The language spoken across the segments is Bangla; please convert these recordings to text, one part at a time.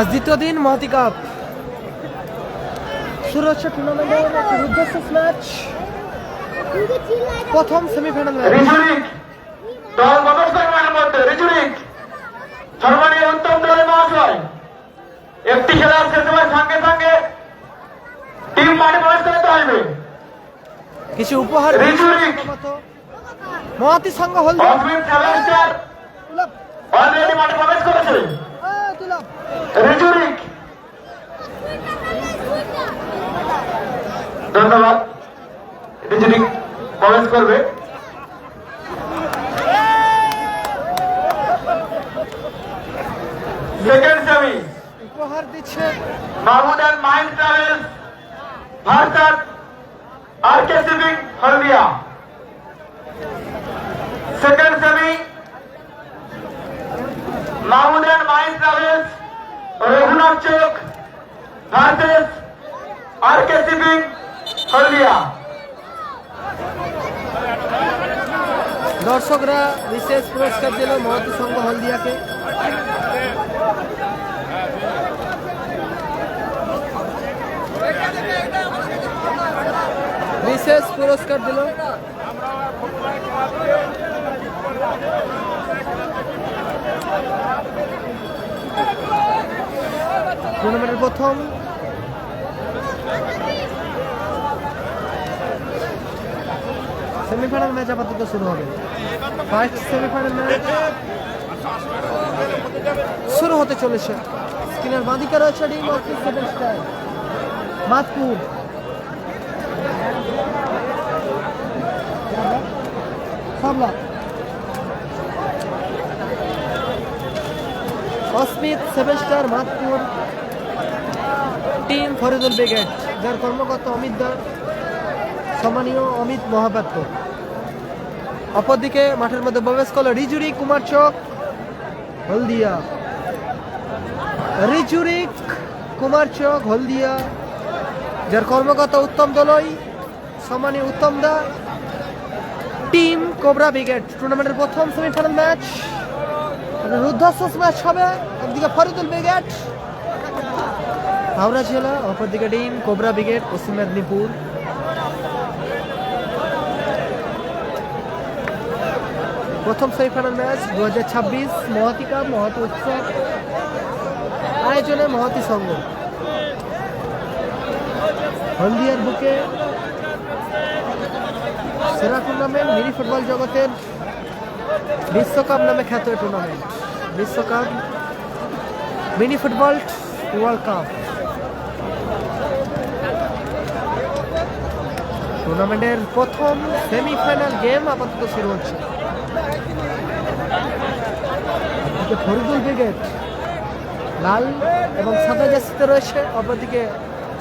আজ দ্বিতীয় দিন মহতি কাপ শুরু হচ্ছে টুর্নামেন্টের রুদ্রশ্বাস ম্যাচ। প্রথম সেমিফাইনাল ম্যাচ। রিজুরিক দল গবেষণার মধ্যে রিজুরিক জার্মানির উত্তম দলের মহাশয় একটি খেলার শেষ হওয়ার সঙ্গে সঙ্গে টিম মাঠে প্রবেশ করতে হবে। কিছু উপহার রিজুরিক মহাতি সংঘ হলদি অফিস সেভেন্টার অলরেডি মাঠে প্রবেশ করেছে। রিজুরিক ধন্যবাদ। রিজুরিক প্রবেশ করবে। সেকেন্ড সেমি উপহার দিচ্ছে Mahmud and mind travels versus RK সিভিং Haldia. Second semi Mahmud and mind travels Raghunath Chowk versus RK সিভিং হলদিয়া। দর্শকরা বিশেষ পুরস্কার দিল মহতি সংঘ হলদিয়াকে। বিশেষ পুরস্কার দিল টুর্নামেন্টের প্রথম সেমিফাইনাল ম্যাচ আপাতত শুরু হবে। ফার্স্ট সেমিফাইনাল ম্যাচ শুরু হতে চলেছে। স্ক্রিনের বাঁদিকে রয়েছে team of seven star Matpur. অস্মিত seven star Matpur team Faridul brigade, যার কর্মকর্তা অমিত দা, সম্মানীয় অমিত মহাপাত্র। অপরদিকে মাঠের মধ্যে প্রবেশ করলো রিজুরি কুমার চক হলদিয়া। রিজুরি কুমার চক হলদিয়া, যার কর্মকর্তা উত্তম দলই, সম্মানীয় উত্তম দা, টিম কোবরা ব্রিগেড। টুর্নামেন্টের প্রথম সেমিফাইনাল ম্যাচ রুদ্রশ্বাস ম্যাচ হবে। একদিকে ফরিদুল ব্রিগেড হাওড়া জেলা, অপরদিকে টিম কোবরা ব্রিগেড পশ্চিম মেদিনীপুর। প্রথম সেমিফাইনাল ম্যাচ 2026 মহতি কাপ মহতি উৎসব আয়োজনে মহতি সংঘ হলদিয়ার বুকে সেরা টুর্নামেন্ট। মিনি ফুটবল জগতের বিশ্বকাপ নামে খ্যাত এই টুর্নামেন্ট। বিশ্বকাপ মিনি ফুটবল ওয়ার্ল্ড কাপ। টুর্নামেন্টের প্রথম সেমিফাইনাল গেম আপাতত শুরু হচ্ছে। ফরিদুল ব্রিগেড লাল এবং সাদা জার্সিতে রয়েছে, অপরদিকে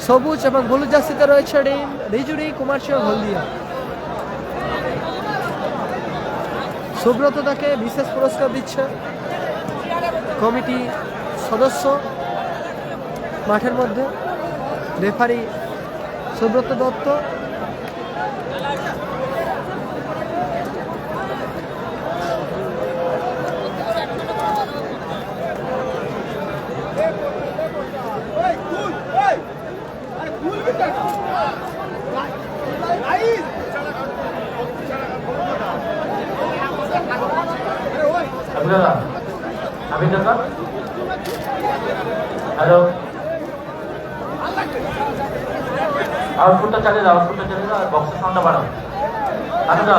সবুজ এবং হলুদ জার্সিতে রয়েছে টিম রিজুরি কুমার চক হলদিয়া। সুব্রত তাকে বিশেষ পুরস্কার দিচ্ছে কমিটি সদস্য। মাঠের মধ্যে রেফারি সুব্রত দত্ত। हेलो आउटपुटটা চালিয়ে দাও, আউটপুটটা চালিয়ে দাও, বক্সের সাউন্ডটা বাড়াও। আচ্ছা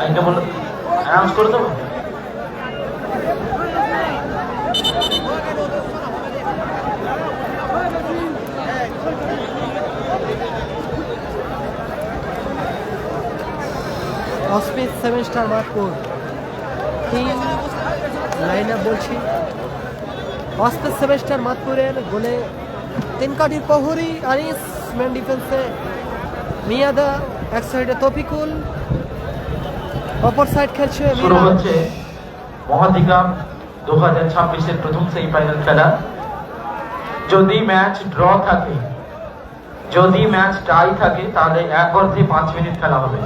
এটা বলো, অ্যানাউন্স করে দেবো। Asmit seven star Matpur team line up বলছি। অস্মিত সেভেন স্টার মাতপুরের গোলে তিন কাঠির প্রহরী আনিস, মেন ডিফেন্সে মিয়াদা, এক সাইডে তফিকুল, অপর সাইড খেলছে। শুরু হচ্ছে মহাদিকাম 2026-এর প্রথম সেমিফাইনাল খেলা। যদি ম্যাচ ড্র থাকে, যদি ম্যাচ টাই থাকে, তাহলে 1 অর্ধে 5 মিনিট খেলা হবে।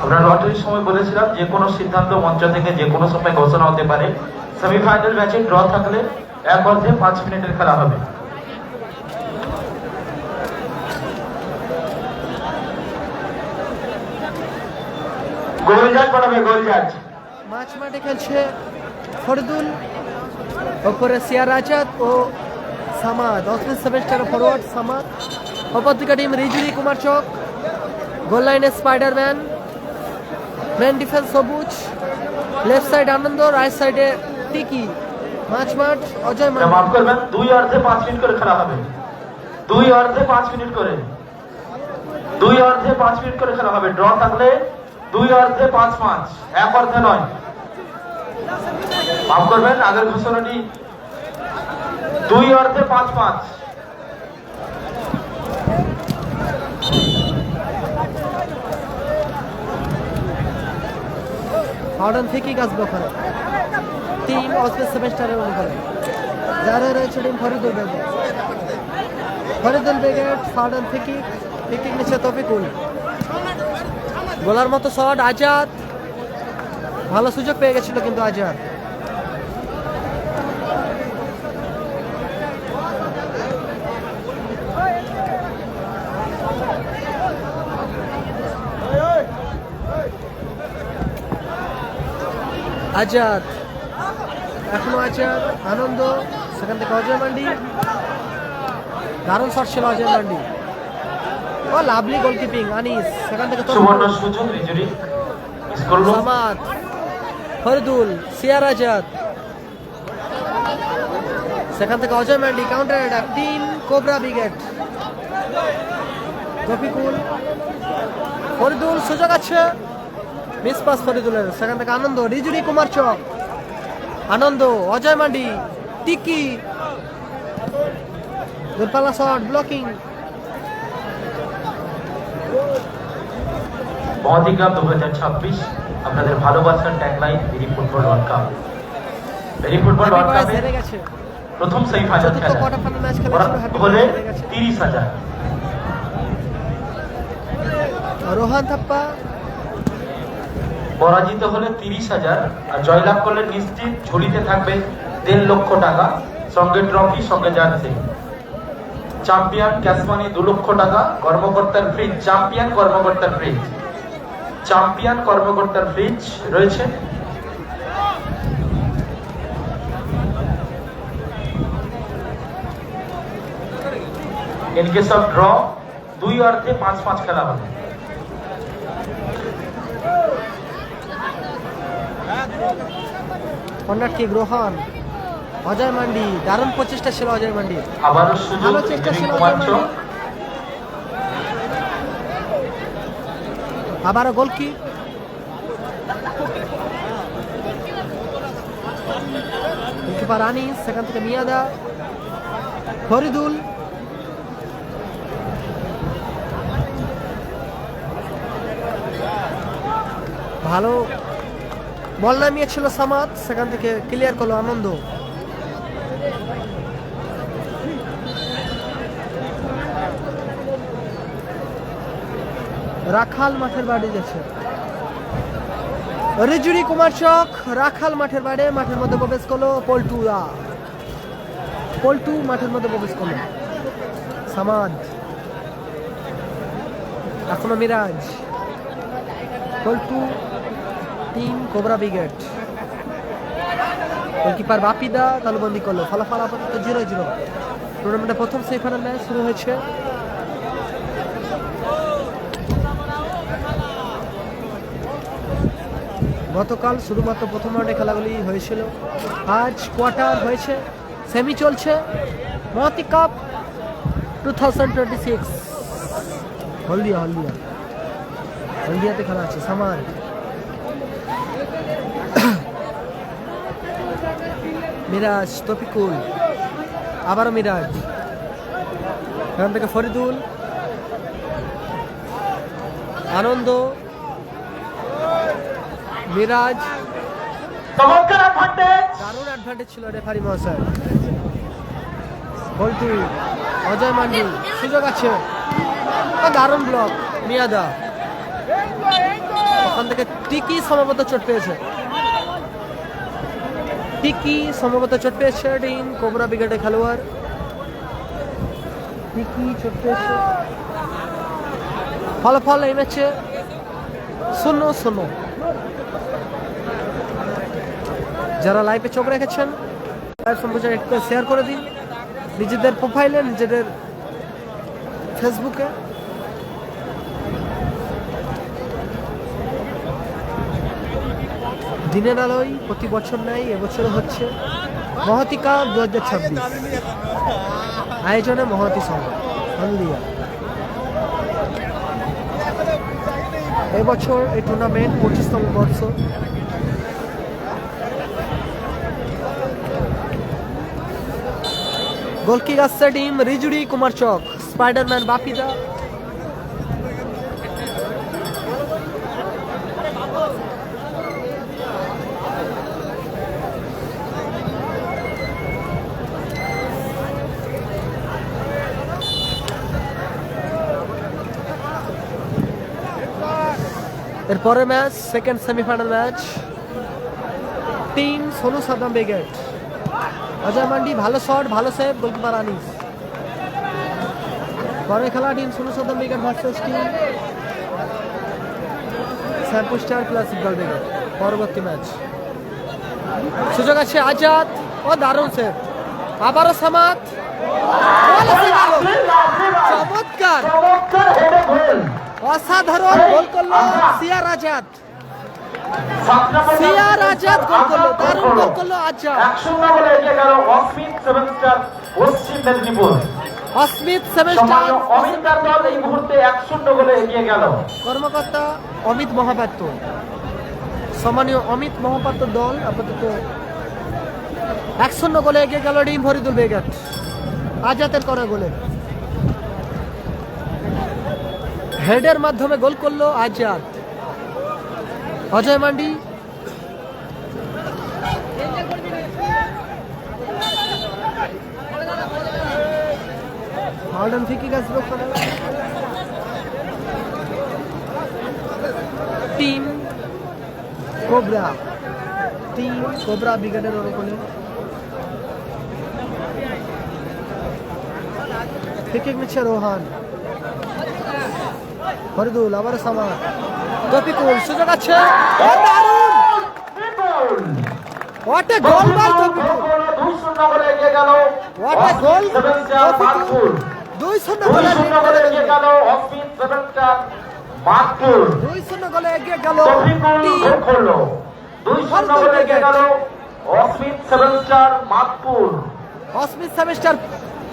আমরা লটারির সময় বলেছিলাম যে কোনো সিদ্ধান্ত মঞ্চ থেকে যে কোনো সময় ঘোষণা হতে পারে। সেমিফাইনাল ম্যাচে ড্র থাকলে 1 অর্ধে 5 মিনিটের খেলা হবে। গোল জাজ পড়াবে, গোল জাজ। মাঝ মাঠে খেলছে ফরদুল, ওপরে সিয়ার আজাদ ও সামাদ। অফিস সেমিস্টার ফরওয়ার্ড সামাদ, অপরদিকে টিম রিজুরি কুমার চক, গোল লাইনে Spiderman, main defence Sabuj, left side Anand, right সাইডে টিকি। মাঝ মাঠ অজয় মান্ডি। মাফ করবেন, 2 অর্ধে 5 মিনিট করে খেলা হবে। 2 অর্ধে 5 মিনিট করে, 2 অর্ধে 5 মিনিট করে খেলা হবে। ড্র থাকলে 2 অর্ধে 5-5, 1 অর্ধে নয়। মাফ করবেন, আগের ঘোষণাটি 2 অর্ধে 5-5। ফাউডান থেকে আসবে ওখানে টিম অফিস সেমিস্টারের অনুকূলে, যারা রয়েছে team Faridul brigade. Faridul brigade ফাউডান থেকে নিচে তফিকুল, গোলার মতো শট আজাদ, ভালো সুযোগ পেয়ে গেছিল কিন্তু আজাদ। আজাদ, এখনো আজাদ, আনন্দ, সেখান থেকে অজয় মান্ডি, দারুণ শট ছিল অজয় মান্ডি। ও লাভলি গোলকিপিং আনিস, সেখান থেকে সুবর্ণ সুযোগ রিজুরি মিস করলো। সামাদ, ফরদুল, সিয়ার আজাদ, সেখান থেকে Ajay mandi, counter attack team cobra brigade. Rafiqul, Faridul, সুযোগ আছে, মিস পাস ফরিদুলের, সেখান থেকে আনন্দ, রিজুরি কুমার চক, আনন্দ, অজয় মান্ডি, টিকি, দূরপাল্লা শট, ব্লকিং। মহাদি কাপ 2026 আপনাদের ভালোবাসার tagline very football world cup. Very football world কাপে হেরে গেছে প্রথম সেমিফাইনাল খেলা কোয়ার্টার ফাইনাল ম্যাচ হলে 30,000। রোহান থাপ্পা পরাজিত হলে 30,000, আর জয়লাভ করলে নিশ্চিত ঝুলিতে থাকবে 1.5 লক্ষ টাকা, সঙ্গে ট্রফি, সঙ্গে জার্সি। চ্যাম্পিয়ন ক্যাশ মানি 2 লক্ষ টাকা, কর্মকর্তার ফ্রিজ, চ্যাম্পিয়ন কর্মকর্তার ফ্রিজ, চ্যাম্পিয়ন কর্মকর্তার ফ্রিজ রয়েছে। ইন কেস অফ ড্র 2 অর্ধে 5-5 খেলা হবে। কর্নার কিক রোহান, অজয় মান্ডি, দারুণ প্রচেষ্টা ছিল অজয় মান্ডি, আবারও সুযোগ ভালো চেষ্টা ছিল কুমার অজয় চক। মান্ডি। আবারও গোল কি, গোলকিপার আনিস, সেখান থেকে মিয়াদা, ফরিদুল, ভালো বল নামিয়েছিল সামাদ, সেখান থেকে ক্লিয়ার করলো আনন্দ। রাখাল মাঠের বাড়ি যাচ্ছে, রিজুরি কুমার চক, রাখাল মাঠের বাড়ি, মাঠের মধ্যে প্রবেশ করলো পল্টু মাঠের মধ্যে প্রবেশ করলো। সামাদ, এখনো Miraj, Paltu, team cobra brigade. Goalkeeper বাপিদা তালুবন্দি করলো, ফলাফল আপাতত 0-0। টুর্নামেন্টের প্রথম সেমিফাইনাল ম্যাচ শুরু হয়েছে। গতকাল শুধুমাত্র প্রথম রাউন্ডে খেলাগুলি হয়েছিল, আজ কোয়ার্টার হয়েছে, সেমি চলছে। মহাতি কাপ 2026 হলদিয়াতে খেলা আছে। সামাদ, মিরাজ, তফিকুল, আবারও মিরাজ, এখান থেকে ফরিদুল, আনন্দ, মিরাজ, চমৎকার অ্যাডভান্টেজ, দারুণ অ্যাডভান্টেজ ছিল রেফারি মহাশয়। বল্টু, অজয় মান্ডি, সুযোগ আছে, দারুণ ব্লক মিয়াদা, ওখান থেকে টিকি সম্ভবত চোট পেয়েছে, টিকি সম্ভবত চোট পেয়েছে, টিম কোবরা ব্রিগেডের খেলোয়াড় টিকি চোট পেয়েছে। ফলাফল এই ম্যাচে 0-0। যারা লাইভে চোখ রেখেছেন সম্প্রচার একটু শেয়ার করে দিন নিজেদের প্রোফাইলে, নিজেদের ফেসবুকে। দিনের আলোয় প্রতি বছর নাই, এবছরও হচ্ছে মহতি কাপ 2026, আয়োজনে মহতি সংঘ হলদিয়া। এবছর এই টুর্নামেন্ট 25তম বর্ষ। গোলকিক আসছে টিম রিজুড়ি কুমারচক, স্পাইডারম্যান বাপিদা, এরপরে match second semifinal match, team Sonu Saddam brigade, Ajay Mandi ভালো শট, ভালো সেভ, গোলকিপার আনিস। পরে খেলা team Sonu Saddam brigade versus team shampoo star plus Iqbal brigade. পরবর্তী ম্যাচ, সুযোগ আছে আজাদ, ও দারুণ সেভ, আবারও সামাদ, চমৎকার অসাধারণ গোল করলো সিয়ার আজাদ, সিয়ার আজাদ গোল করলো, দারুণ গোল করলো আজাদ। 1-0 গোলে এগিয়ে গেল অস্মিত সেভেন স্টার পশ্চিম মেদিনীপুর। অস্মিত সেভেন স্টার অমিতার দল এই মুহূর্তে 1-0 গোলে এগিয়ে গেল। কর্মকর্তা অমিত মহাপাত্র, সম্মানীয় অমিত মহাপাত্র দল আপাতত 1-0 গোলে এগিয়ে গেল টিম ফরিদুল ব্রিগেড, আজাদের করা গোলে। হেডের মাধ্যমে গোল করলো আজাদ। অজয় মান্ডি, মডার্ন ফিকিং আসবে টিম কোবরা ব্রিগেডের অনুকূলে। ফিকিং নিচ্ছে রোহান, ফরিদুল, আবার সামা, তফিকুল, সুযোগ আছে, what a goal by Taufiqul, 2-0 গোলে এগিয়ে গেল হোয়াট এ গোল তফিকুল, 2-0 গোলে এগিয়ে গেল অস্মিত সেভেন স্টার মাদপুর। 2-0 গোলে এগিয়ে গেল তফিকুল গোল করলো, 2-0 গোলে এগিয়ে গেল অস্মিত seven star Madpur. অস্মিত semester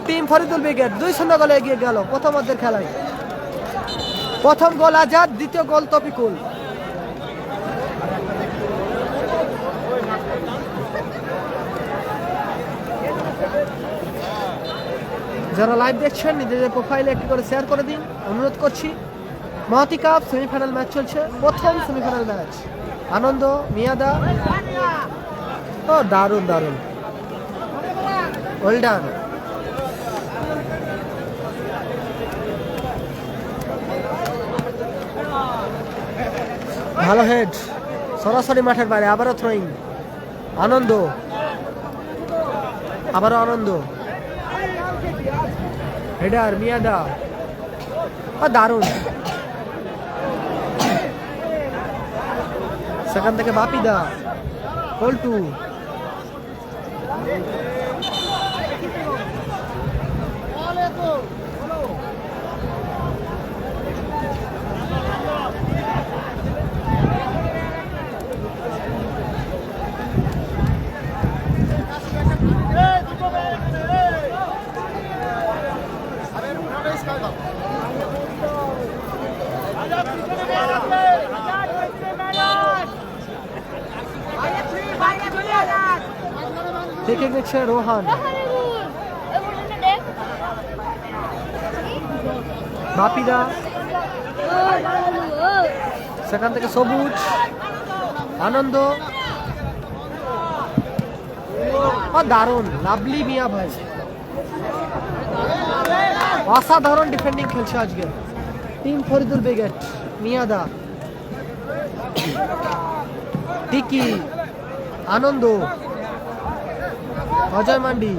team Faridul brigade 2-0 গোলে এগিয়ে গেল প্রথমার্ধের খেলায়। প্রথম গোল আজাদ, দ্বিতীয় গোল তফিকুল। যারা লাইভ দেখছেন নিজেদের প্রোফাইলে একটি করে শেয়ার করে দিন অনুরোধ করছি। মহতি কাপ সেমিফাইনাল ম্যাচ চলছে, প্রথম সেমিফাইনাল ম্যাচ। আনন্দ, মিয়াদা, ও দারুণ দারুণ, ওয়েল ডান। ভালো হেড, সরাসরি মাঠের বাইরে, আবারও থ্রোয়িং, আনন্দ, আবারও আনন্দ, হেডার মিয়াদা, দারুণ। সেখান থেকে বাপিদা, পল্টু, দেখে গেছে রোহান, বাপিদা, সেখান থেকে সবুজ, আনন্দ, দারুণ, লাভলি মিয়া ভাই, অসাধারণ ডিফেন্ডিং খেলছে আজকে টিম ফরিদুল ব্রিগেড। মিয়াদা, টিকি, আনন্দ, অজয় মান্ডি,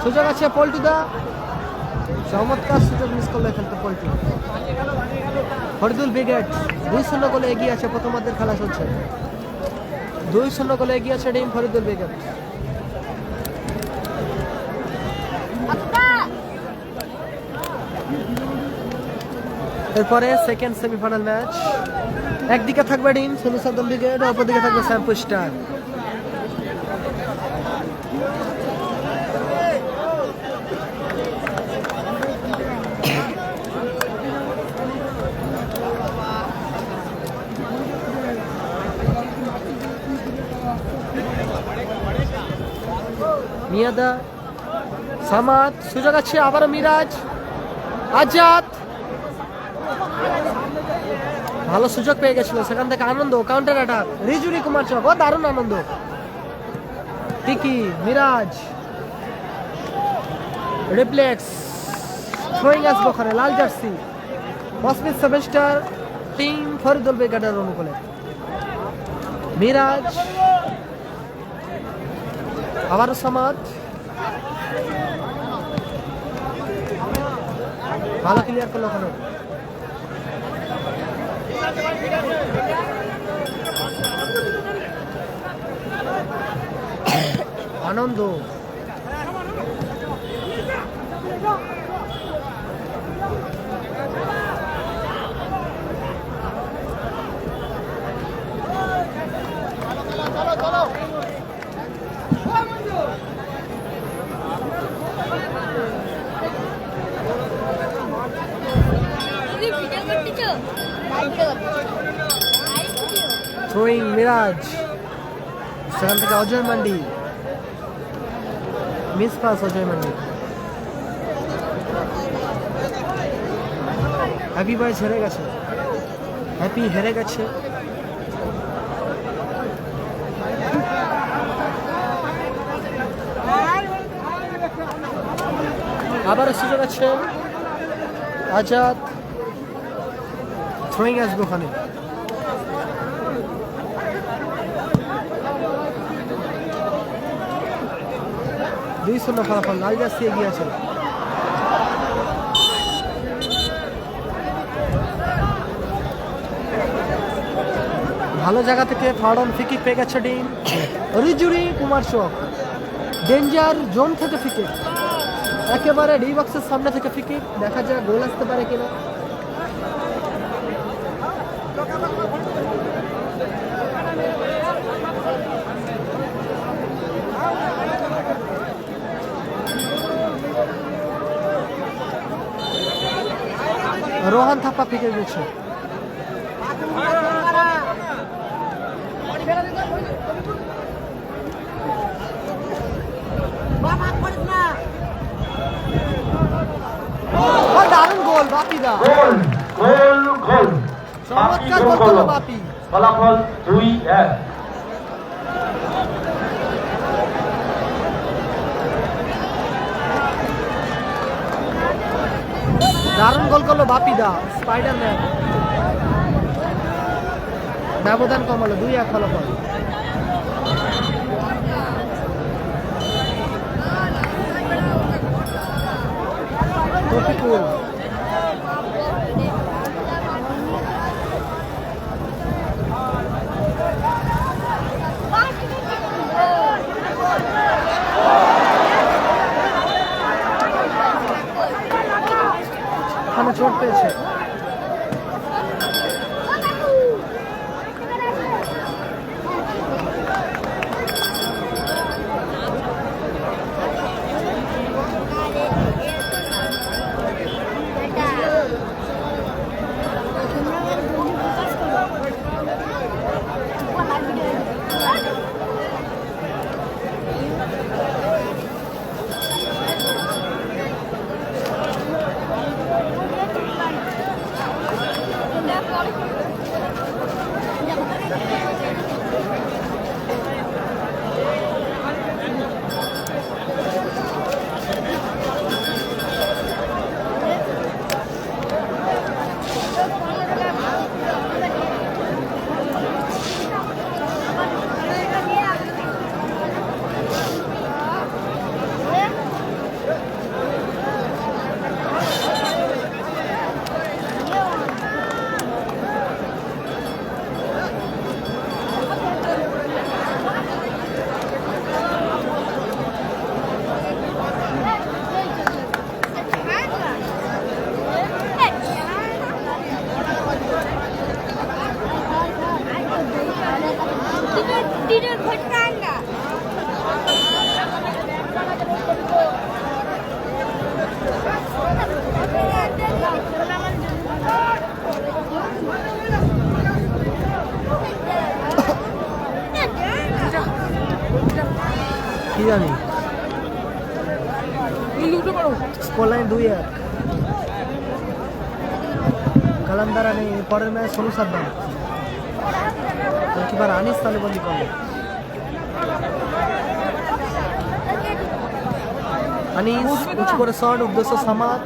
সুযোগ আছে পল্টুদা, চমৎকার সুযোগ মিস করলে খেলতে পল্টু। ফরিদুল ব্রিগেড 2-0 গোলে এগিয়ে আছে, প্রথমার্ধের খেলা চলছে। 2-0 গোলে এগিয়ে আছে টিম ফরিদুল ব্রিগেড। এরপরে সেকেন্ড সেমিফাইনাল ম্যাচ, একদিকে থাকবে টিম সদুল ব্রিগেড, অপরদিকে থাকবে শ্যাম্পু স্টার। মিয়াদা, সামাদ, সুযোগ আছে আবারও মিরাজ, আজাদ, ভালো সুযোগ পেয়ে গেছিল, সেখান থেকে আনন্দ, কাউন্টার অ্যাটাক, রিজুরি কুমার চক, ও দারুণ আনন্দ, টিকি, মিরাজ, রিপ্লেক্স, থ্রোয়িং আসবে ওখানে, লাল জার্সি, অস্মিত সেভেস্টার, টিম ফরিদুল ব্রিগেডের অনুকূলে। মিরাজ, আবারও সামাদ, ভালো ক্লিয়ার করলো ওখানে। আনন্দ, থ্রোয়িং মিরাজ, সেখান থেকে Ajay mandi, miss pass Ajay mandi. Happy boys হেরে গেছে, হ্যাপি হেরে গেছে। আবার সুযোগ আছে, আজাদ, থ্রোয়িং আসবে ওখানে। দুই শূন্য ফলাফল, লাল জার্সি এগিয়ে আছে। ভালো জায়গা থেকে ফাউল ফ্রি পেয়ে গেছে টিম রিজুরি কুমার চক, ডেঞ্জার জোন থেকে ফ্রি কিক, একেবারে ডি বক্সের সামনে থেকে ফ্রি কিক, দেখা যায় গোল আসতে পারে কিনা। রোহান থাপ্পা ফিকে গেছে। দারুণ গোল বাপিদা, চমৎকার গোল করলো বাপি। ফলাফল 2-1। দারুণ গোল করলো বাপিদা, স্পাইডারম্যান। ব্যবধান কমালো, 2-1 ফলাফল। রফিকুল, এখানে চোট পেয়েছে। জানি। স্কোরলাইন 2-1। কালান্দারা নেই, পরের ম্যাচ সোনু সাদ্দাম। গোলকিপার আনিস তালেবন্দি করলেন। আনিস উঁচু করে শট, উদ্দেশ্য সামাদ,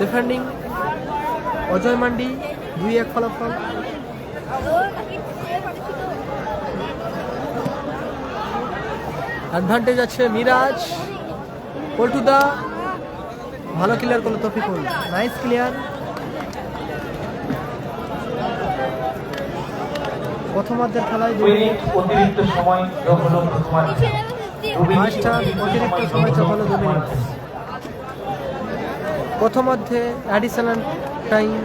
ডিফেন্ডিং অজয় মান্ডি। 2-1 ফলাফল। অ্যাডভান্টেজ আছে মিরাজ। পল্টুদা ভালো ক্লিয়ার করলো, তফিকুল নাইস ক্লিয়ার। প্রথমার্ধের খেলায় 2 মিনিট অতিরিক্ত সময় যোগ হলো প্রথমার্ধে। অতিরিক্ত সময় যোগ হলো 2 মিনিট। প্রথমার্ধে অ্যাডিশনাল টাইম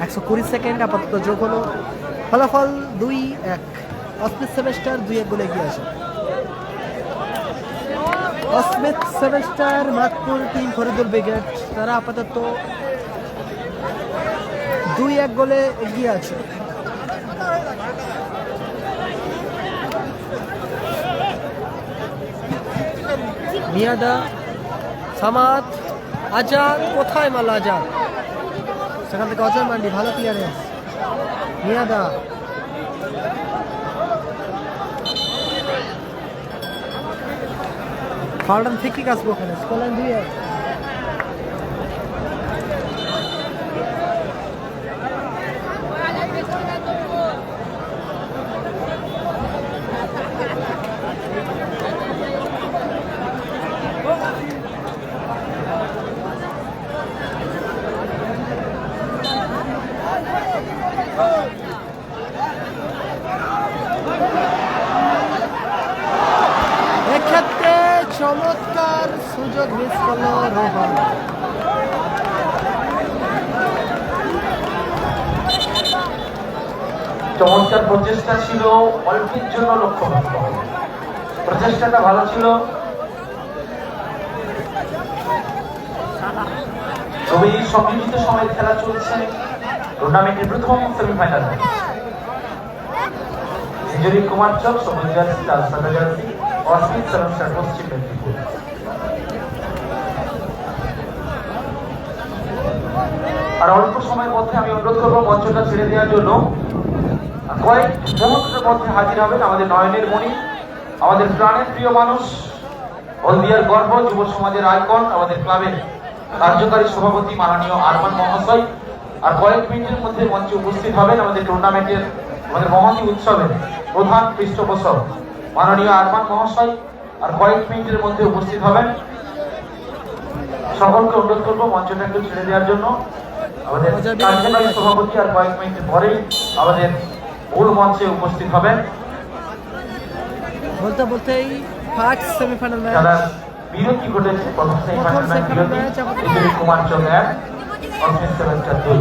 120 সেকেন্ড আপাতত যোগ হলো। ফলাফল 2-1। অস্মিত সেমেস্টার 2-1 গোলে এগিয়ে আসে। Asmit semester Matpur team Faridul brigade তারা আপাতত 2-1 গোলে এগিয়ে আছে। মিয়াদা, সামাদ, আজাদ, কোথায় মাল আজাদ, সেখান থেকে অজয় মান্ডি, ভালো ক্লিয়ারেন্স। মিয়াদা ফাল্ডান থেকে আসবো ওখানে। স্কোরলাইন 2-1। এক্ষেত্রে চমৎকার সুযোগ মিস করলো রোহন। চমৎকার প্রচেষ্টা ছিল, অল্পের জন্য লক্ষ্যভ্রষ্ট। প্রচেষ্টাটা ভালো ছিল, তবে এই সম্মিলিত সময় খেলা চলছে টুর্নামেন্টের প্রথম সেমিফাইনাল। সেঞ্চুরি কুমার চক, সবুজ জার্সি, লাল সাদা জার্সি, অস্মিত সেমেস্টার পশ্চিম মেদিনীপুর। আর অল্প সময়ের মধ্যে আমি অনুরোধ করবো মঞ্চটা ছেড়ে দেওয়ার জন্য। কয়েক মুহূর্তের মধ্যে হাজির হবেন আমাদের নয়নের মণি, আমাদের প্রাণের প্রিয় মানুষ, হলদিয়ার গর্ব, যুব সমাজের আইকন, আমাদের ক্লাবের কার্যকারী সভাপতি মাননীয় আরমান মহাশয়। আর কয়েক মিনিটের মধ্যে মঞ্চে উপস্থিত হবেন আমাদের টুর্নামেন্টের, আমাদের মহতী উৎসবের প্রধান পৃষ্ঠপোষক মাননীয় আরমান মহাশয়। আর কয়েক মিনিটের মধ্যে উপস্থিত হবেন। সকলকে অনুরোধ করবো মঞ্চটা একটু ছেড়ে দেওয়ার জন্য। আমাদের কার্যকারী সভাপতি আর কয়েক মিনিট পরেই আমাদের মূল মঞ্চে উপস্থিত হবেন। বলতে বলতেই ফার্স্ট সেমিফাইনাল ম্যাচ বিরতি ঘটেছে। প্রথম সেমিফাইনাল ম্যাচ বিরতি, সেঞ্চুরি কুমার চক 1, অস্মিত সেমেস্টার 2।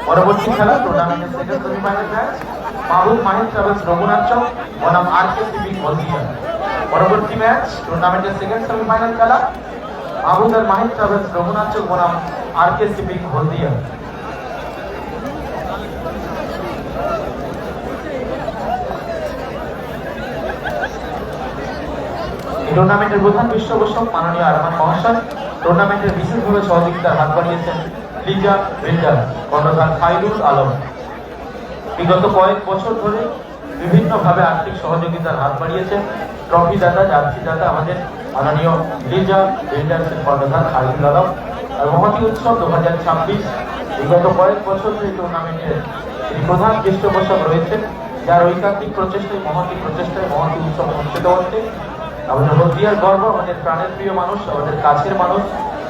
পরবর্তী খেলা টুর্নামেন্টের সেকেন্ড সেমিফাইনাল ম্যাচ মাহবুব মাহিদ ট্রাভেলস রঘুনাথ চক বনাম আরকেসিবি হলদিয়া। পরবর্তী ম্যাচ টুর্নামেন্টের সেকেন্ড সেমিফাইনাল খেলা মাহবুব আর মাহিদ ট্রাভেলস রঘুনাথ চক বনাম আরকেসিবি হলদিয়া। টুর্নামেন্টের প্রধান পৃষ্ঠপোষক মাননীয় আরমান মহাশয়। টুর্নামেন্টের বিশেষভাবে সহযোগিতার হাত বাড়িয়েছেন লিজা বিল্ডার, কর্ণধার খাইরুল আলম। বিগত কয়েক বছর ধরে বিভিন্নভাবে আর্থিক সহযোগিতার হাত বাড়িয়েছেন ট্রফি দাতা, জার্সি দাতা আমাদের মাননীয় লিজা বিল্ডার্সের কর্ণধার খাইরুল আলম। আর মহতী উৎসব 2026 বিগত কয়েক বছর ধরে টুর্নামেন্টের তিনি প্রধান পৃষ্ঠপোষক রয়েছেন, যার ঐকান্তিক প্রচেষ্টায়, মহতী প্রচেষ্টায় মহতী উৎসব অনুষ্ঠিত হচ্ছে। আমাদের হলদিয়ার গর্ব, আমাদের প্রাণের প্রিয় মানুষ, আমাদের কাছের মানুষ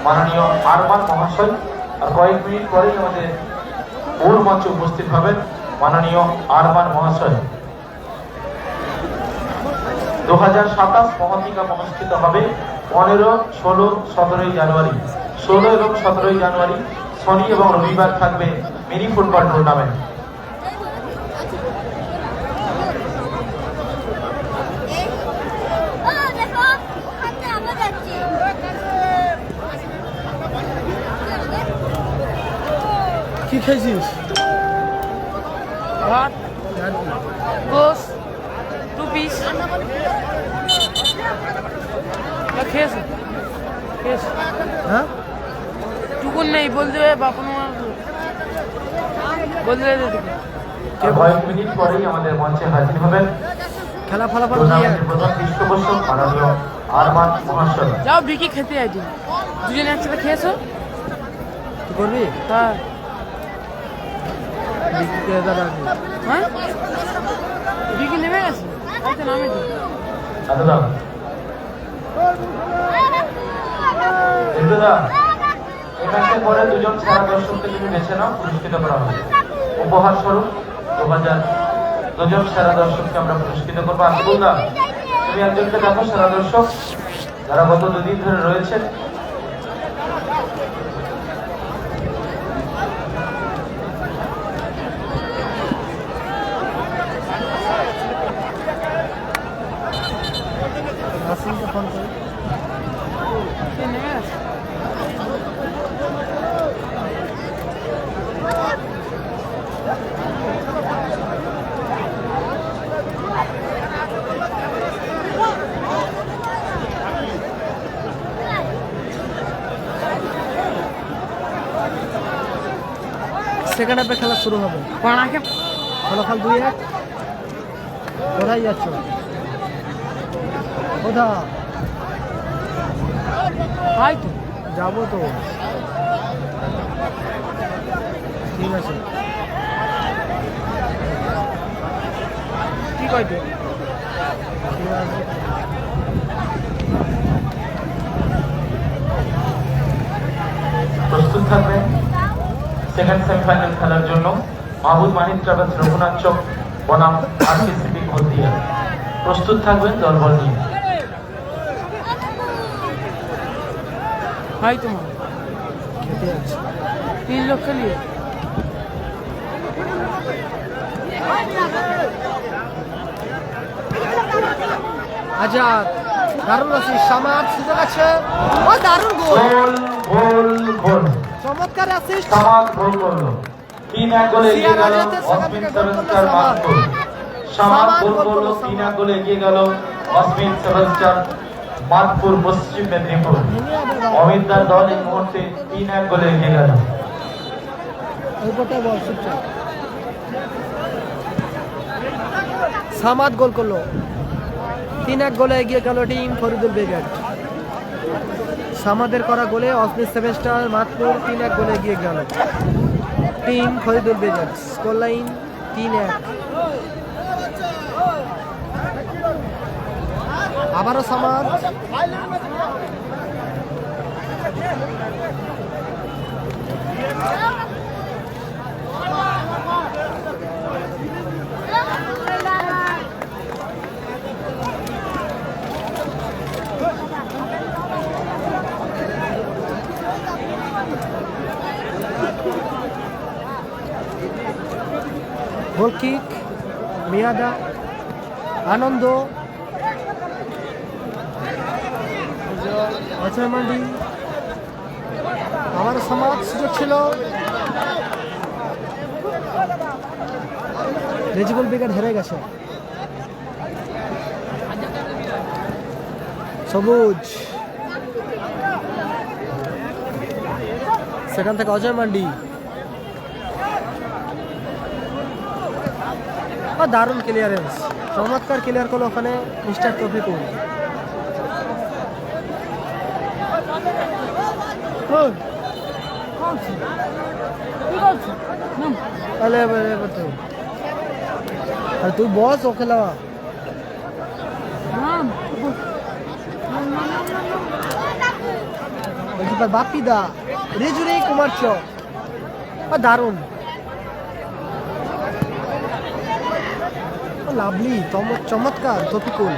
মাননীয় আরমান মহাশয়। আর কয়েক মিনিট পরেই আমাদের মূল মঞ্চে উপস্থিত হবেন মাননীয় আরমান মহাশয়। 2027 মহতী কাপ অনুষ্ঠিত হবে 15, 16, 17 জানুয়ারি। 16 এবং 17 জানুয়ারি শনি এবং রবিবার থাকবে মিনি ফুটবল টুর্নামেন্ট। কি খাইছিস? ভাত, গোস, 2 পিস। খেয়েছে খেয়েছে হ্যাঁ টুকুন নেই বলতে হবে বাপন বলতে হবে দিকে আর কয়েক মিনিট পরেই আমাদের মঞ্চে হাজির হবেন খেলা ফলাফল কি টুর্নামেন্টের প্রধান পৃষ্ঠপোষক মাননীয় আরমান মহাশয়। যাও বিকি খেতে আইছি দুজনে একসাথে খেয়েছো কি করবি হ্যাঁ হ্যাঁ বিকি নেমে গেছে হয়তো নামে তো দাদা দাদা এই ম্যাচের পরে দুজন সেরা দর্শককে তুমি বেছে নাও, পুরস্কৃত করা হবে। উপহার স্বরূপ 2000 দুজন সেরা দর্শককে আমরা পুরস্কৃত করবো। আকিবুল্লাহ, তুমি একজনকে দেখো সেরা দর্শক যারা গত দুদিন ধরে রয়েছেন। নাসিমকে ফোন করি সে নেমে গেছে সেকেন্ড হাফে খেলা শুরু হবে পাড়াকে ফলাফল 2-1 কোথায় যাচ্ছ কোথা হয়তো যাবো তো ঠিক আছে কি কইতো ঠিক আছে প্রস্তুত থাকবেন সেকেন্ড সেমিফাইনাল খেলার জন্য মাহবুব মাহিদ ট্রাভেলস রঘুনাথ চক বনাম আরকেসিপি হলদিয়া। প্রস্তুত থাকবেন দলবল নিয়ে। হয়তো মা খেতে যাচ্ছি 3 লক্ষ নিয়ে আজাদ দারুণ আছে সামাদ সুযোগ আছে ও দারুণ গোল গোল গোল গোল চমৎকার অ্যাসিস্ট সামাদ গোল করলো। 3-1 গোলে এগিয়ে গেল অসমিন সেভেন স্টার মাদপুর। সামাদ গোল করলো, 3-1 গোলে এগিয়ে গেল অসমিন সেভেন স্টার মাদপুর পশ্চিম মেদিনীপুর। অমিতদার দল এই মুহূর্তে 3-1 গোলে এগিয়ে গেল। ওই কোটায় বল চুপচাপ সামাদ গোল করলো 3-1 গোলে এগিয়ে গেল টিম ফরিদুল ব্রিগেড। সামাদের করা গোলে অসমিত সেভেন স্টার মাদপুর 3-1 গোলে এগিয়ে গেল team Faridul brigade. Score line 3-1। আবারও সামাদ গোল কিক মিয়াদা আনন্দ অজয় মান্ডি আমার সমাজ সুযোগ ছিল রেজিবুল ব্রিগেড হেরে গেছে। সবুজ সেখান থেকে অজয় মান্ডি দারুণ ক্লিয়ারেন্স চমৎকার ক্লিয়ার করলো ওখানে মিস্টার তফিকুল। अरे तू बॉस हो खेला बापी दा রেজুরি কুমার চক দারুণ লাভলি চমৎকার তফিকুল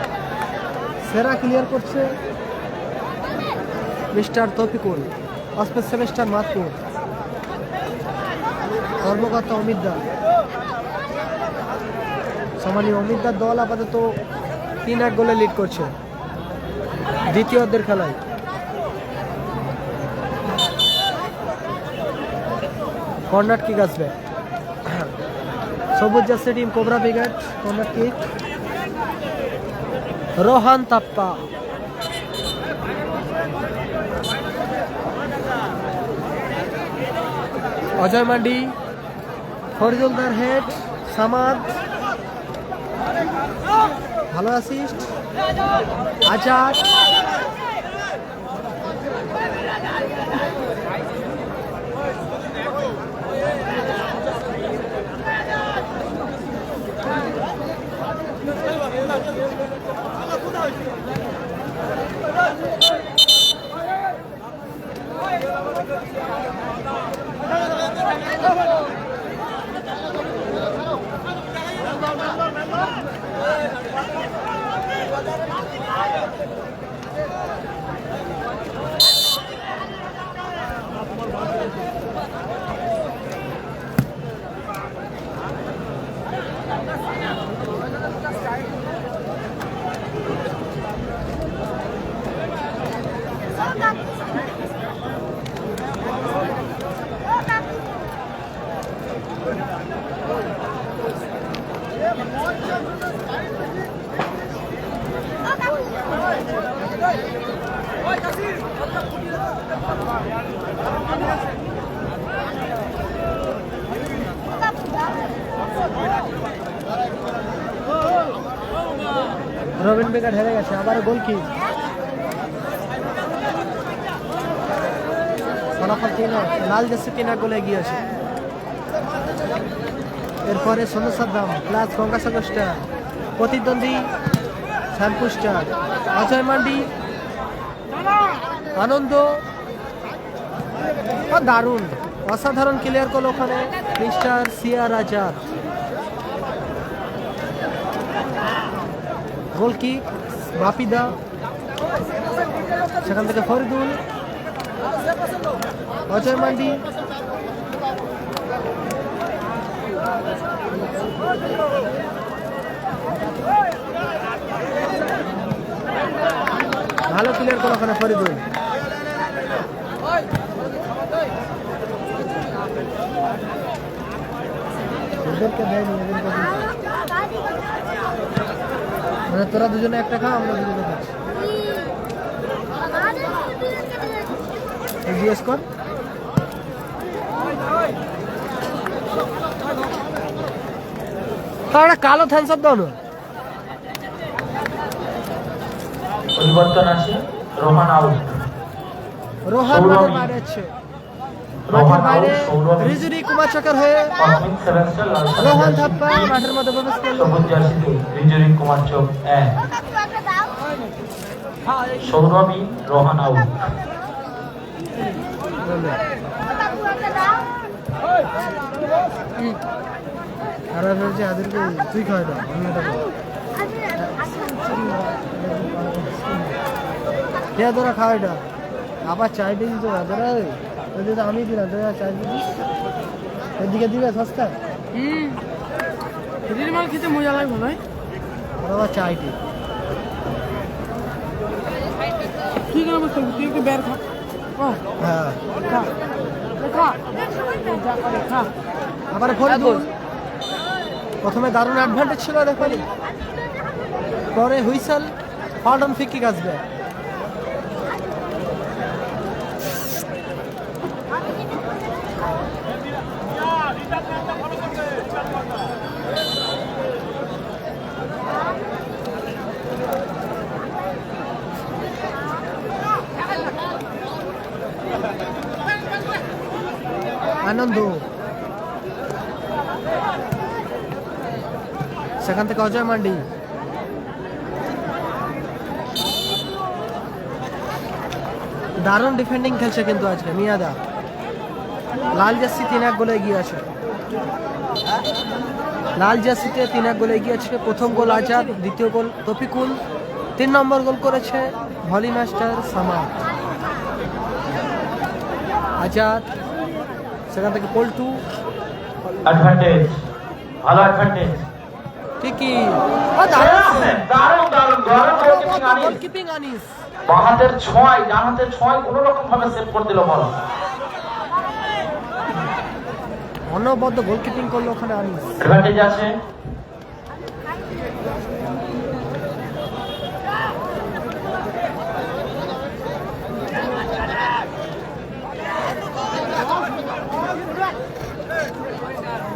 সেরা ক্লিয়ার করছে মিস্টার তফিকুল অসমিত সেমিস্টার মাদপুর কর্মকর্তা অমিতদার সম্মানীয় অমিতদার দল আপাতত 3-1 গোলে লিড করছে দ্বিতীয় অর্ধের খেলায়। কর্নার কিক আসবে সবুজ jersey team cobra brigade. Corner kick Rohan Thapa Ajay Mandi, ফরিদুলদার হেড, সামাদ, ভালো অ্যাসিস্ট, আজাদ, রবিন বেকার হেরে গেছে, আবার গোল কি ফলাফল 3-1, লাল জার্সি 3-1 গোলে এগিয়ে আছে। এরপরে সোনু সাদ্দাম প্লাস গঙ্গাসাগর স্টার, প্রতিদ্বন্দ্বী শ্যাম্পু স্টার, অজয় মান্ডি, আনন্দ, দারুণ অসাধারণ ক্লিয়ার করলো ওখানে মিস্টার সিয়ার আজাদ। গোলকিক বাপিদা, সেখান থেকে ফরিদুল, অজয় মান্ডি, ভালো ক্লিয়ার করলো ওখানে ফরিদুল। এদেরকে দেয়নি, এদেরকে মানে তোরা দুজনে একটা খা, আমরা দুজনে খাচ্ছি। জিজ্ঞেস কর তাহলে কালো থ্যান্স আপ দাও না। পরিবর্তন আছে, রোহান আউট, রোহান মাঠের বাইরে আছে, মাঠের বাইরে রিজুরি কুমার চক্কর হয়ে রোহান থাপ্পা মাঠের মধ্যে প্রবেশ করলো। সবুজ জার্সিতে রিজুরি কুমার চক 1, সৌরভী রোহান আউট। খারাপ হয়েছে আদেরকে, তুই খাওয়াই দাও অন্যটা কে তোরা খাওয়াইটা আবার চাই দিবি তোরা, তোরা যদি তো আমি দিলাম তোরা চাই দিবি, এদিকে দিবে সস্তা। খেতে মাল খেতে মজা লাগবে ভাই, ওরা আবার চাই দিই ঠিক আছে বুঝতে তুই একটু বের খা। হ্যাঁ খা খা খা। আবার ফরিদুল প্রথমে দারুণ অ্যাডভান্টেজ ছিল রেফারি, পরে হুইসেল ফাউল ফ্রি কিক আসবে। আনন্দ, সেখান থেকে অজয় মান্ডি, দারুণ ডিফেন্ডিং খেলছে কিন্তু আজকে মিয়াদা। লাল জার্সি 3-1 গোলে এগিয়ে আছে, লাল জার্সিতে 3-1 গোলে এগিয়ে আছে। প্রথম গোল আজাদ, দ্বিতীয় গোল তফিকুল, 3 নম্বর গোল করেছে ভলি মাস্টার সামাদ। আজাদ, সেখান থেকে পল্টু, অ্যাডভান্টেজ, ভালো অ্যাডভান্টেজ, ঠিকই দারুণ দারুণ গোলকিপিং আনিস, বাঁ হাতের ছোঁয়ায় ডান হাতের ছোঁয়ায় কোনো রকম ভাবে সেভ করে দিল বল। অনবদ্য গোলকিপিং করলো ওখানে আনিস। অ্যাডভান্টেজ আছে,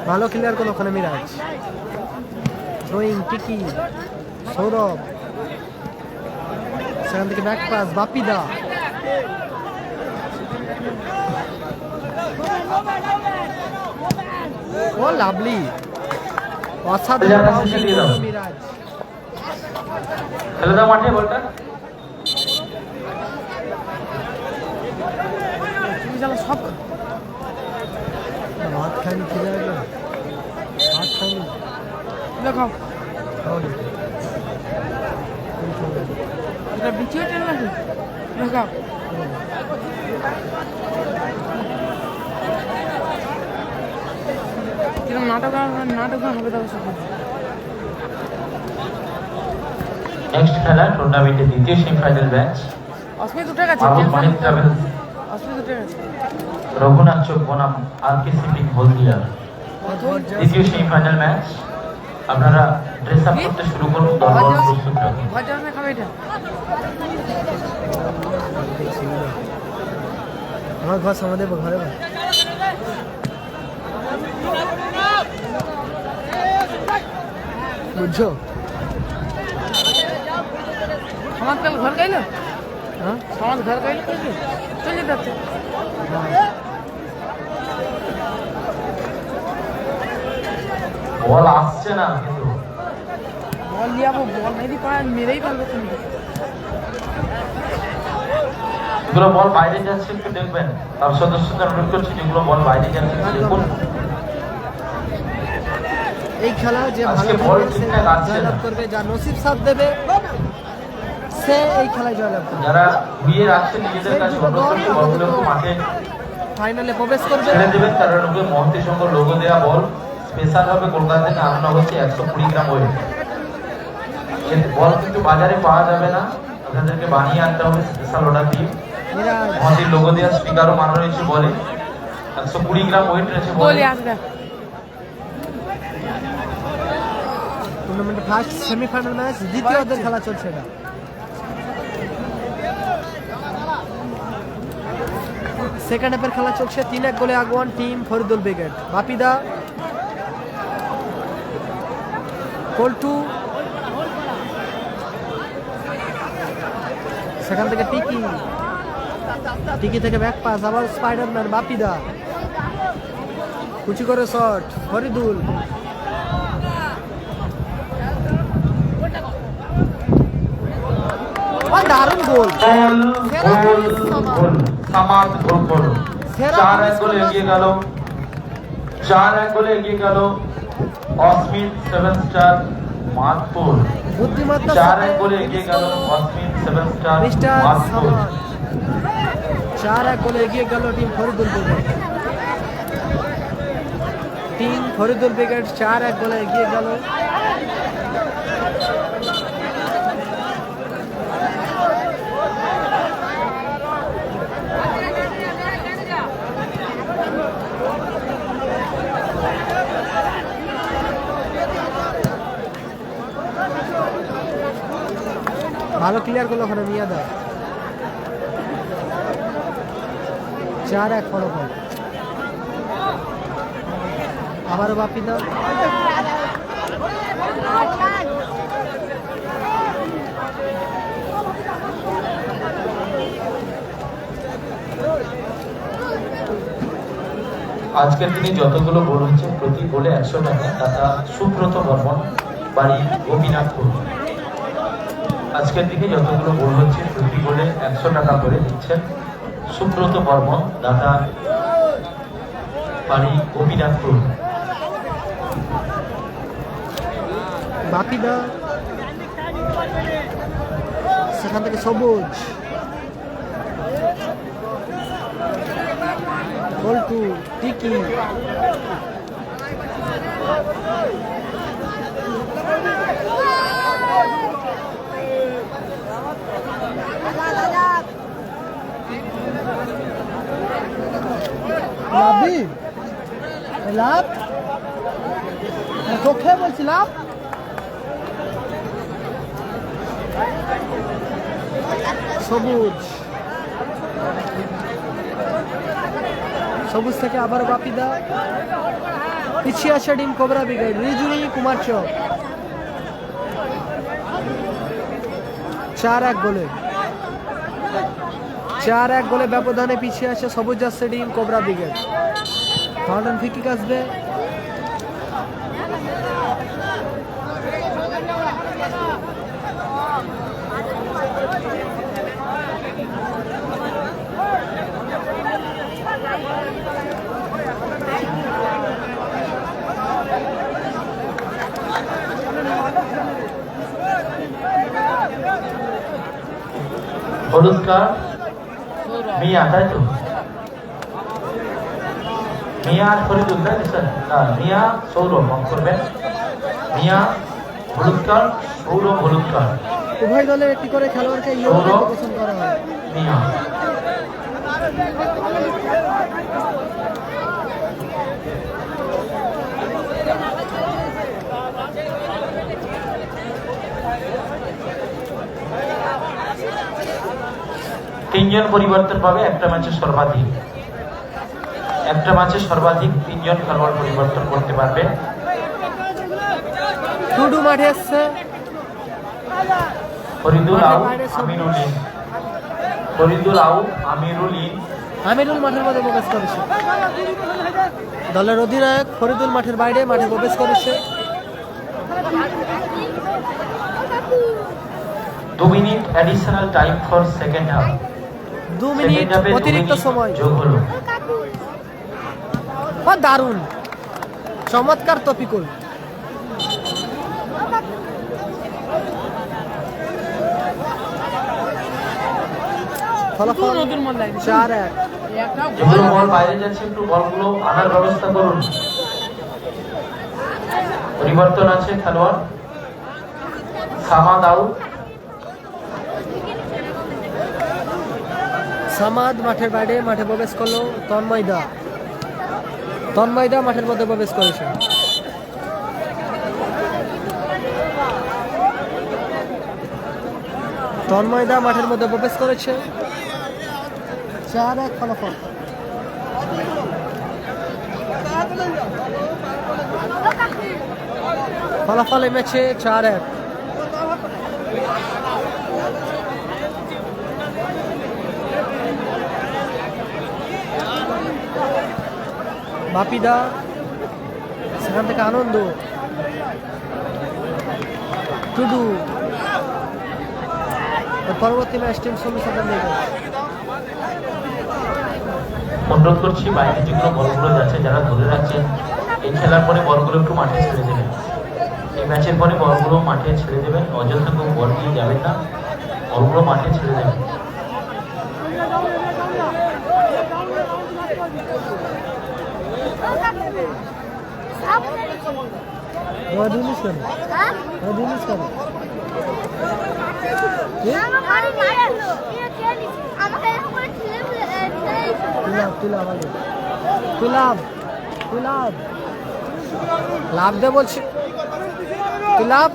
ভালো ক্লিয়ার করলো ওখানে মিরাজ। থ্রোয়িং টিকি সৌরভ, সেখান থেকে ব্যাক পাস বাপিদা। ও লাভলি, অসাধারণ মিরাজ। খেলে দাও মাঠে বলটা। তুমি জানো সব ভাত খাইনি, খিদে লাগলো, ভাত খাইনি। দেখাও খাওনি? এটা বিচিও টেন নাকি? দেখাও কিরকম নাটক হবে তবে সব। নেক্সট খেলা টুর্নামেন্টের দ্বিতীয় সেমিফাইনাল ম্যাচ অস্মিত উঠে গেছে, মাহবুব মানিক ট্রাভেলস অস্মিত উঠে গেছে। রঘুনাথ চোখ বনাম আরকে শিপিং হলদিয়া। দ্বিতীয় সেমিফাইনাল ম্যাচ। আপনারা ড্রেস আপ করতে শুরু করুন, দলবল প্রস্তুত রাখুন। ঘর যাবে না খাবে এটা? আমার ঘর সামনে দেবো, ঘরে বা বুঝছো? সমাজ কাল ঘর গাইলো, হ্যাঁ সমাজ ঘর গাইলো চলে যাচ্ছে। বল আসছে না কিন্তু বল লিয়াবো, বল মেরে পায় মেরেই পারবে তুমি। যেগুলো বল বাইরে যাচ্ছে একটু দেখবেন, তার সদস্যদের অনুরোধ করছি যেগুলো বল বাইরে যাচ্ছে একটু দেখুন। এই খেলা যে আজকে ভালো বল খেলবে সে ঠিকঠাক আসছে না। জয়লাভ করবে, যা নসিব সাথ দেবে সে এই খেলায় জয়লাভ করবে। যারা ঘুরিয়ে রাখছে নিজেদের কাছে অনুরোধ করছি বলগুলো মাঠে ফাইনালে প্রবেশ করবে। ছেড়ে দেবেন, তারা লোকে মহন্তি সংঘ লোগো দেওয়া বল স্পেশাল ভাবে কলকাতা থেকে আনানো হচ্ছে 120 গ্রাম ওয়েট। বল কিন্তু বাজারে পাওয়া যাবে না, আপনাদেরকে বানিয়ে আনতে হবে স্পেশাল অর্ডার দিয়ে। মিরাজ মহন্তির লোগো দেওয়া স্পিকারও মানো রয়েছে বলে, 120 গ্রাম ওয়েট রয়েছে বলে। বলে আসবে টুর্নামেন্টের ফার্স্ট সেমিফাইনাল ম্যাচ, দ্বিতীয় অর্ধের খেলা চলছে এটা। সেকেন্ড হাফের খেলা চলছে, 3-1 গোলে আগুয়ান টিম ফরিদুল ব্রিগেড। বাপিদা, পল্টু, সেখান থেকে টিকি, টিকি থেকে ব্যাক পাস, আবার স্পাইডারম্যান বাপিদা, কুচি করে শট ফরিদুল। দারুণ গোল, সামাদ গোল করল, সেরা 4-1 গোলে এগিয়ে গেল, 4-1 গোলে এগিয়ে গেল অস্মিত 7 স্টার মাদপুর। বুদ্ধিমত্তা 4-1 গোলে এগিয়ে গেল অস্মিত 7 স্টার মিস্টার মাদপুর। সামাদ। 4-1 গোলে এগিয়ে গেল team Faridul brigade. Team Faridul brigade 4-1 গোলে এগিয়ে গেল। ভালো ক্লিয়ার করলো ওখানে মিয়াদা। 4-1 ফলাফল। আবারও বাপিদা, আজকের দিনে যতগুলো গোল হচ্ছে প্রতি গোলে 100 টাকা দাতা সুব্রত বর্মন, বাড়ি গোপীনাথপুর। আজকের দিকে যতগুলো গোল হচ্ছে প্রতি গোলে 100 টাকা করে দিচ্ছেন সুব্রত বর্মন, দাতা বাড়ি গোপীনাথপুর। বাপিদা, সেখান থেকে সবুজ, পল্টু, টিকি, লাভি লাভ চোখে বলছিলাম। সবুজ, সবুজ থেকে আবার বাপিদা, পিছিয়ে আসে টিম কোবরা ব্রিগেড, রিজুরি কুমার চক 4-1 গোলে, 4-1 গোলে ব্যবধানে পিছিয়ে আসে সবুজ যাচ্ছে টিম কোবরা ব্রিগেড। ফাউন্ডেন ফিকিক আসবে, হলুদ কার্ড মিয়া, তাই তো? মিয়া আর ফরিদুল, তাই তো স্যার? না, মিয়া সৌরভ মাফ করবেন, মিয়া হলুদ কার্ড, সৌরভ হলুদ কার্ড, উভয় দলের একটি করে খেলোয়াড়কে ইয়েলো কার্ড পছন্দ করা হয়। মিয়া। তিনজন পরিবর্তন পাবে একটা ম্যাচে সর্বাধিক, একটা ম্যাচে সর্বাধিক 3 জন খেলোয়াড় পরিবর্তন করতে পারবে। টুডু মাঠে এসছে, ফরিদুল আউ আমিরুল ইন, ফরিদুল আউ আমিরুল ইন, আমিরুল মাঠের মধ্যে প্রবেশ করেছে। দলের অধিনায়ক ফরিদুল মাঠের বাইরে মাঠে প্রবেশ করেছে। 2 minute additional time for second half, 2 minute অতিরিক্ত সময় যোগ হলো। দারুণ চমৎকার তফিকুল, ফলাফল নতুন মন লাগে 4-1। যেগুলো বল বাইরে যাচ্ছে একটু বলগুলো আনার ব্যবস্থা করুন। পরিবর্তন আছে খেলোয়াড়, সামাদ আউট, সামাদ মাঠের বাইরে মাঠে প্রবেশ করলো। তন্ময়দা, তন্ময়দা মাঠের মধ্যে প্রবেশ করেছে। তন্ময়দা মাঠের মধ্যে প্রবেশ করেছে। 4-1 ফলাফল। ফলাফল এই ম্যাচে 4-1। বাপিদা, সেখান থেকে আনন্দ, টুডু, পরবর্তী ম্যাচ টিম সমিসাদার নেই। অনুরোধ করছি বাইরে যেগুলো বলগুলো যাচ্ছে যারা ধরে রাখছেন এই খেলার পরে বলগুলো একটু মাঠে ছেড়ে দেবেন, এই ম্যাচের পরে বলগুলো মাঠে ছেড়ে দেবেন, অযথা কেউ বল নিয়ে যাবেন না, বলগুলো মাঠে ছেড়ে দেবেন। লাভ দে বলছি, তুই লাভ।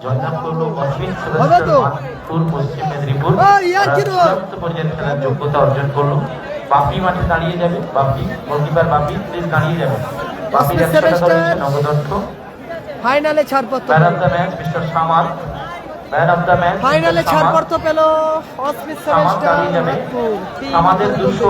জয়লাভ করলো অশ্বিন পশ্চিম মেদিনীপুর, খেলার যোগ্যতা অর্জন করলো। বাপি মাঠে দাঁড়িয়ে যাবে, বাপি গোলকিপার বাপি প্লিজ দাঁড়িয়ে যাবে। বাপি 100 টাকা রয়েছে নগদ অর্থ। ফাইনালে ছাড়পত্র, man of the match mister Samad, man of the match ফাইনালে ছাড়পত্র পেল অস্মিত সেমেস্টার। আমাদের 200,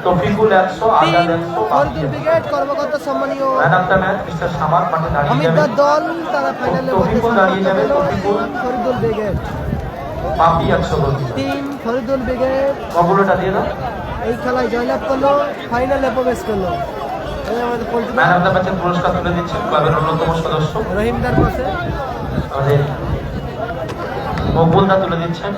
তফিকুল 100, আজাদ 100, ফরিদুল ব্রিগেড কর্মকর্তা সম্মানীয় man of the match mister Samad মাঠে দাঁড়িয়ে যাবে। অমিতার দল তারা ফাইনালে তফিকুল দাঁড়িয়ে যাবে, তফিকুল। ফরিদুল ব্রিগেড বাপি 100 গোল, টিম ফরিদুল ব্রিগেড কবুলটা দিয়ে দাও। এই খেলায় জয়লাভ করলো, ফাইনালে প্রবেশ করলো। আমাদের ম্যান অফ দ্য ম্যাচের পুরস্কার তুলে দিচ্ছেন ক্লাবের অন্যতম সদস্য রহিমদার পাশে আমাদের মকবুলদা তুলে দিচ্ছেন।